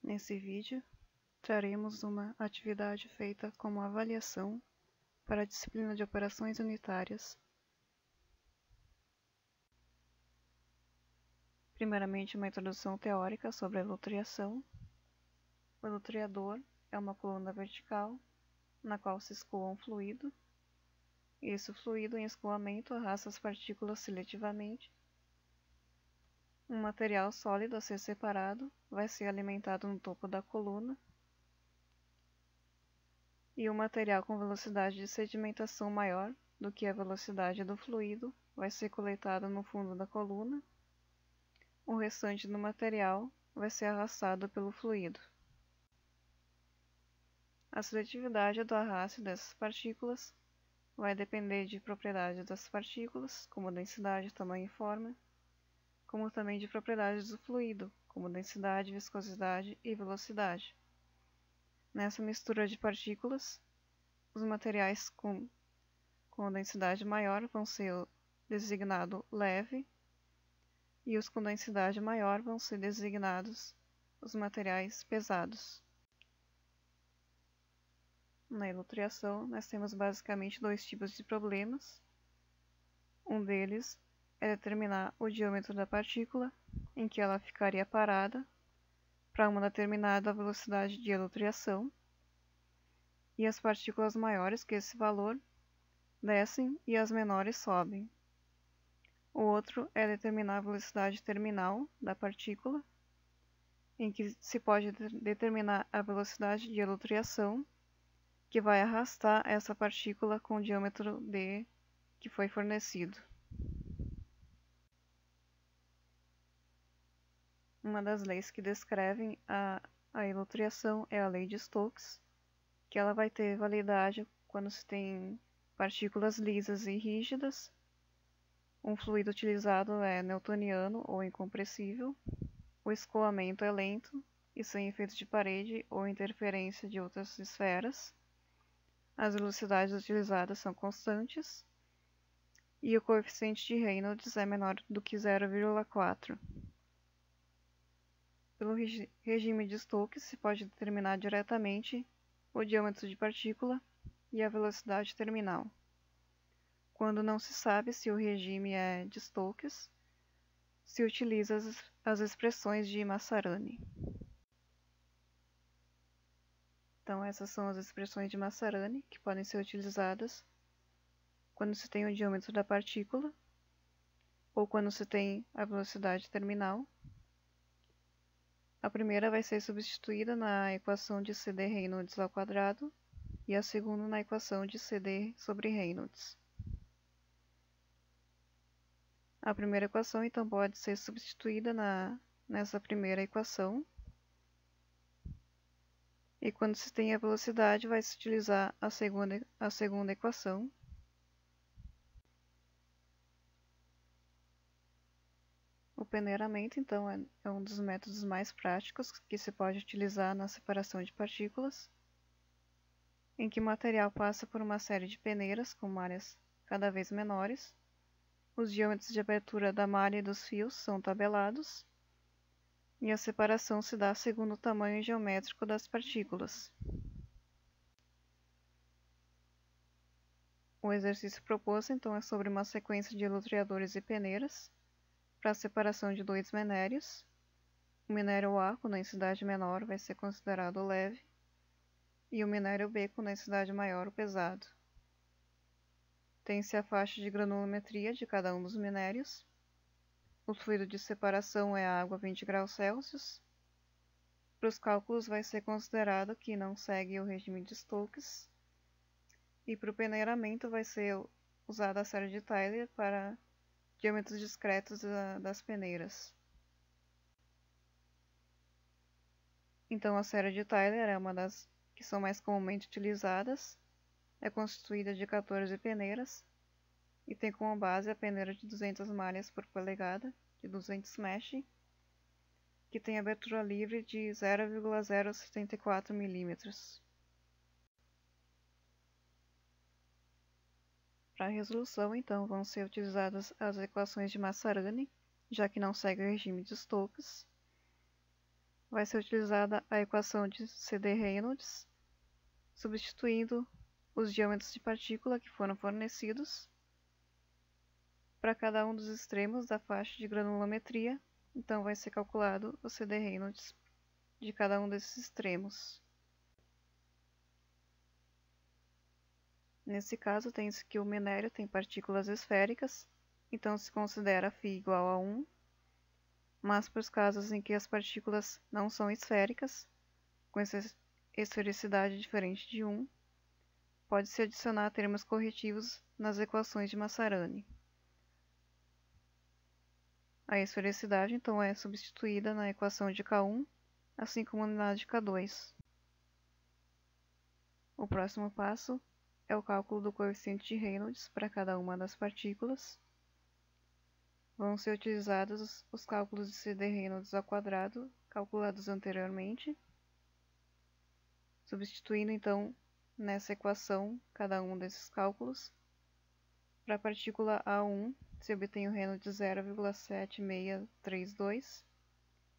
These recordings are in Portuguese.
Nesse vídeo, traremos uma atividade feita como avaliação para a disciplina de operações unitárias. Primeiramente, uma introdução teórica sobre a elutriação. O elutriador é uma coluna vertical na qual se escoa um fluido, e esse fluido em escoamento arrasta as partículas seletivamente. Um material sólido a ser separado vai ser alimentado no topo da coluna, e um material com velocidade de sedimentação maior do que a velocidade do fluido vai ser coletado no fundo da coluna. O restante do material vai ser arrastado pelo fluido. A seletividade do arraste dessas partículas vai depender de propriedades das partículas, como densidade, tamanho e forma, como também de propriedades do fluido, como densidade, viscosidade e velocidade. Nessa mistura de partículas, os materiais com densidade maior vão ser designados leve, e os com densidade maior vão ser designados os materiais pesados. Na elutriação, nós temos basicamente dois tipos de problemas. Um deles é determinar o diâmetro da partícula em que ela ficaria parada para uma determinada velocidade de elutriação, e as partículas maiores que esse valor descem e as menores sobem. O outro é determinar a velocidade terminal da partícula, em que se pode determinar a velocidade de elutriação que vai arrastar essa partícula com o diâmetro d que foi fornecido. Uma das leis que descrevem a elutriação é a lei de Stokes, que ela vai ter validade quando se tem partículas lisas e rígidas. Um fluido utilizado é newtoniano ou incompressível. O escoamento é lento e sem efeito de parede ou interferência de outras esferas. As velocidades utilizadas são constantes e o coeficiente de Reynolds é menor do que 0,4. Pelo regime de Stokes, se pode determinar diretamente o diâmetro de partícula e a velocidade terminal. Quando não se sabe se o regime é de Stokes, se utiliza as expressões de Massarani. Então, essas são as expressões de Massarani que podem ser utilizadas quando se tem o diâmetro da partícula ou quando se tem a velocidade terminal. A primeira vai ser substituída na equação de CD Reynolds ao quadrado e a segunda na equação de CD sobre Reynolds. A primeira equação, então, pode ser substituída nessa primeira equação. E quando se tem a velocidade, vai se utilizar a segunda equação. O peneiramento, então, é um dos métodos mais práticos que se pode utilizar na separação de partículas, em que o material passa por uma série de peneiras com malhas cada vez menores. Os diâmetros de abertura da malha e dos fios são tabelados, e a separação se dá segundo o tamanho geométrico das partículas. O exercício proposto, então, é sobre uma sequência de elutriadores e peneiras para a separação de dois minérios. O minério A, com densidade menor, vai ser considerado leve, e o minério B, com densidade maior, o pesado. Tem-se a faixa de granulometria de cada um dos minérios. O fluido de separação é a água a 20 graus Celsius. Para os cálculos vai ser considerado que não segue o regime de Stokes. E para o peneiramento vai ser usada a série de Tyler para diâmetros discretos das peneiras. Então a série de Tyler é uma das que são mais comumente utilizadas. É constituída de 14 peneiras e tem como base a peneira de 200 malhas por polegada, de 200 mesh, que tem abertura livre de 0,074 mm. Para a resolução, então, vão ser utilizadas as equações de Massarani, já que não segue o regime de Stokes. vai ser utilizada a equação de CD-Reynolds, substituindo os diâmetros de partícula que foram fornecidos para cada um dos extremos da faixa de granulometria. Então vai ser calculado o CD-Reynolds de cada um desses extremos. Nesse caso, tem-se que o minério tem partículas esféricas, então se considera φ igual a 1, mas para os casos em que as partículas não são esféricas, com esfericidade diferente de 1, pode-se adicionar termos corretivos nas equações de Massarani. A esfericidade, então, é substituída na equação de K1, assim como na de K2. O próximo passo é o cálculo do coeficiente de Reynolds para cada uma das partículas. Vão ser utilizados os cálculos de CD-Reynolds ao quadrado, calculados anteriormente, substituindo então nessa equação cada um desses cálculos. Para a partícula A1, se obtém o Reynolds de 0,7632.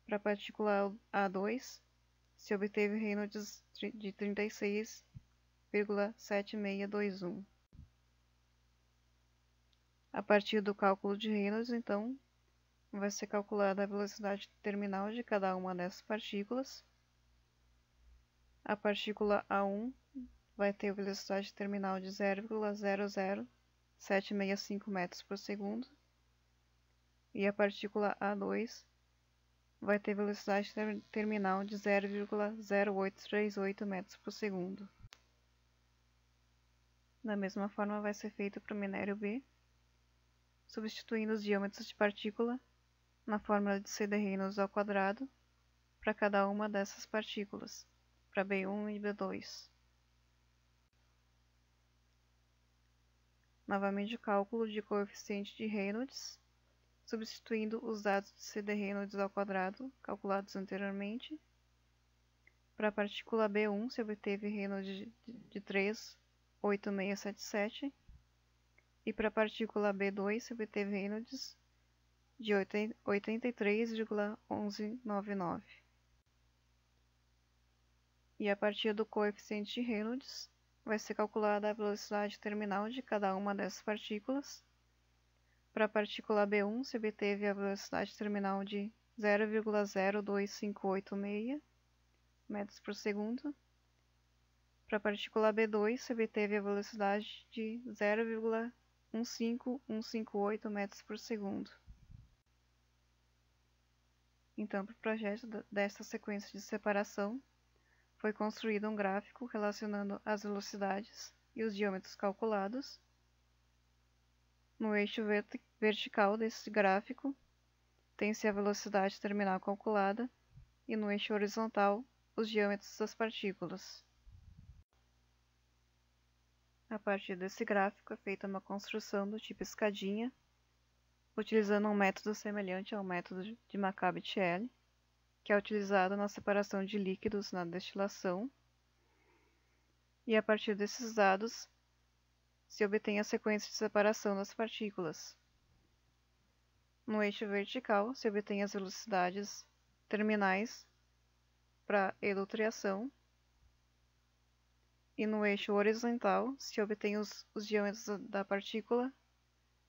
Para a partícula A2, se obteve o Reynolds de 36,7621. A partir do cálculo de Reynolds, então, vai ser calculada a velocidade terminal de cada uma dessas partículas. A partícula A1 vai ter a velocidade terminal de 0,00765 metros por segundo. E a partícula A2 vai ter velocidade terminal de 0,0838 metros por segundo. Da mesma forma vai ser feito para o minério B, substituindo os diâmetros de partícula na fórmula de CD-Reynolds ao quadrado para cada uma dessas partículas, para B1 e B2. Novamente o cálculo de coeficiente de Reynolds, substituindo os dados de CD-Reynolds ao quadrado calculados anteriormente. Para a partícula B1 se obteve Reynolds de 3,8677 e para a partícula B2 se obteve Reynolds de 83,1199. E a partir do coeficiente de Reynolds vai ser calculada a velocidade terminal de cada uma dessas partículas. Para a partícula B1 se obteve a velocidade terminal de 0,02586 metros por segundo. Para a partícula B2 se obteve a velocidade de 0,15158 metros por segundo. Então, para o projeto desta sequência de separação, foi construído um gráfico relacionando as velocidades e os diâmetros calculados. No eixo vertical desse gráfico, tem-se a velocidade terminal calculada e no eixo horizontal, os diâmetros das partículas. A partir desse gráfico é feita uma construção do tipo escadinha, utilizando um método semelhante ao método de Maccabi-Thiele, que é utilizado na separação de líquidos na destilação. E a partir desses dados, se obtém a sequência de separação das partículas. No eixo vertical, se obtém as velocidades terminais para elutriação. E no eixo horizontal, se obtém os diâmetros da partícula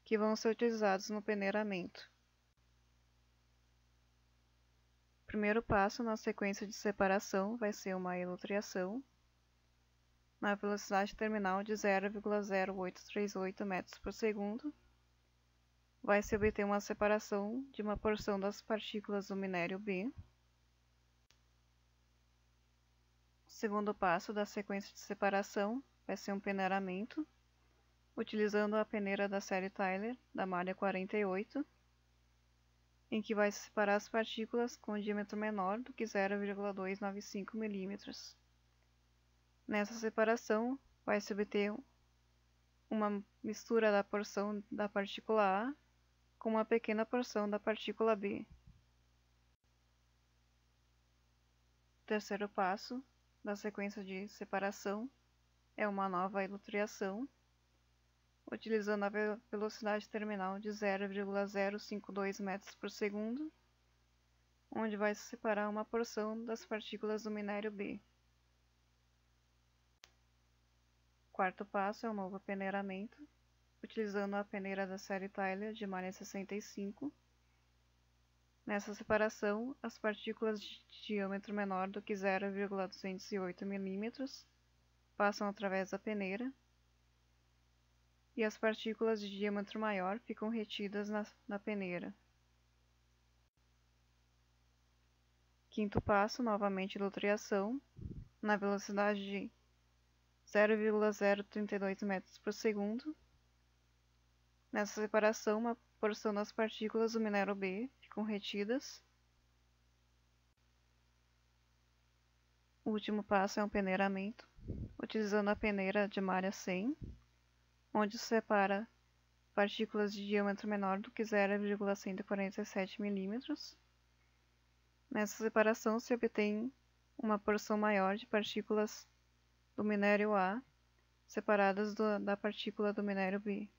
que vão ser utilizados no peneiramento. O primeiro passo na sequência de separação vai ser uma elutriação na velocidade terminal de 0,0838 metros por segundo. Vai se obter uma separação de uma porção das partículas do minério B. O segundo passo da sequência de separação vai ser um peneiramento, utilizando a peneira da série Tyler, da malha 48, em que vai separar as partículas com diâmetro menor do que 0,295 mm. Nessa separação, vai se obter uma mistura da porção da partícula A com uma pequena porção da partícula B. O terceiro passo da sequência de separação é uma nova elutriação, utilizando a velocidade terminal de 0,052 metros por segundo. onde vai se separar uma porção das partículas do minério B. Quarto passo é o novo peneiramento, utilizando a peneira da série Tyler de malha 65. Nessa separação, as partículas de diâmetro menor do que 0,208 mm passam através da peneira, e as partículas de diâmetro maior ficam retidas na peneira. Quinto passo, novamente lutriação, na velocidade de 0,032 metros por segundo. Nessa separação, uma porção das partículas do minério B ficam retidas. O último passo é um peneiramento, utilizando a peneira de malha 100, onde se separa partículas de diâmetro menor do que 0,147 mm. Nessa separação se obtém uma porção maior de partículas do minério A, separadas da partícula do minério B.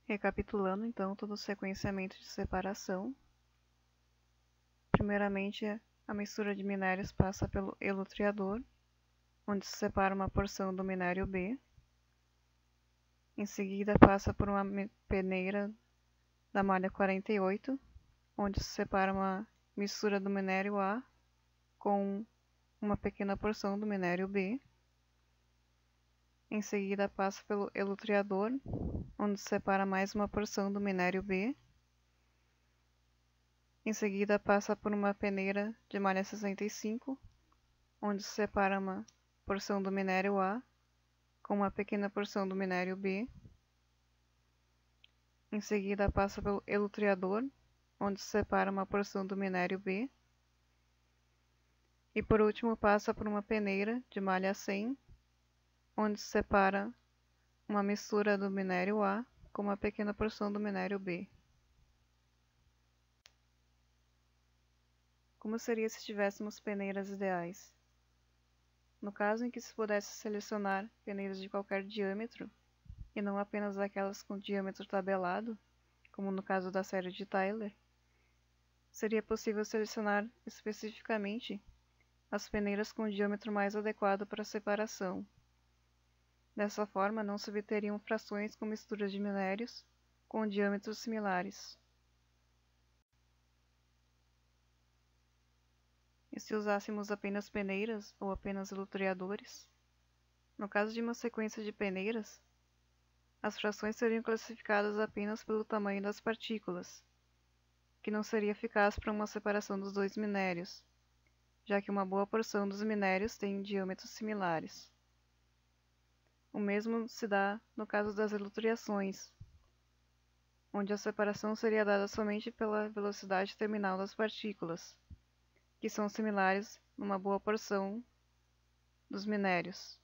Recapitulando então todo o sequenciamento de separação. Primeiramente, a mistura de minérios passa pelo elutriador, onde se separa uma porção do minério B. Em seguida, passa por uma peneira da malha 48, onde se separa uma mistura do minério A com uma pequena porção do minério B. Em seguida, passa pelo elutriador, onde se separa mais uma porção do minério B. Em seguida, passa por uma peneira de malha 65, onde se separa uma porção do minério A com uma pequena porção do minério B. Em seguida, passa pelo elutriador, onde se separa uma porção do minério B. E por último, passa por uma peneira de malha 100, onde se separa uma mistura do minério A com uma pequena porção do minério B. Como seria se tivéssemos peneiras ideais? No caso em que se pudesse selecionar peneiras de qualquer diâmetro, e não apenas aquelas com diâmetro tabelado, como no caso da série de Tyler, seria possível selecionar especificamente as peneiras com diâmetro mais adequado para a separação. Dessa forma, não se obteriam frações com misturas de minérios com diâmetros similares. E se usássemos apenas peneiras ou apenas elutriadores? No caso de uma sequência de peneiras, as frações seriam classificadas apenas pelo tamanho das partículas, que não seria eficaz para uma separação dos dois minérios, já que uma boa porção dos minérios tem diâmetros similares. O mesmo se dá no caso das elutriações, onde a separação seria dada somente pela velocidade terminal das partículas, que são similares numa boa porção dos minérios.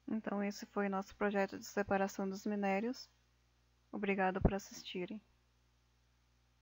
Então esse foi nosso projeto de separação dos minérios. Obrigado por assistirem.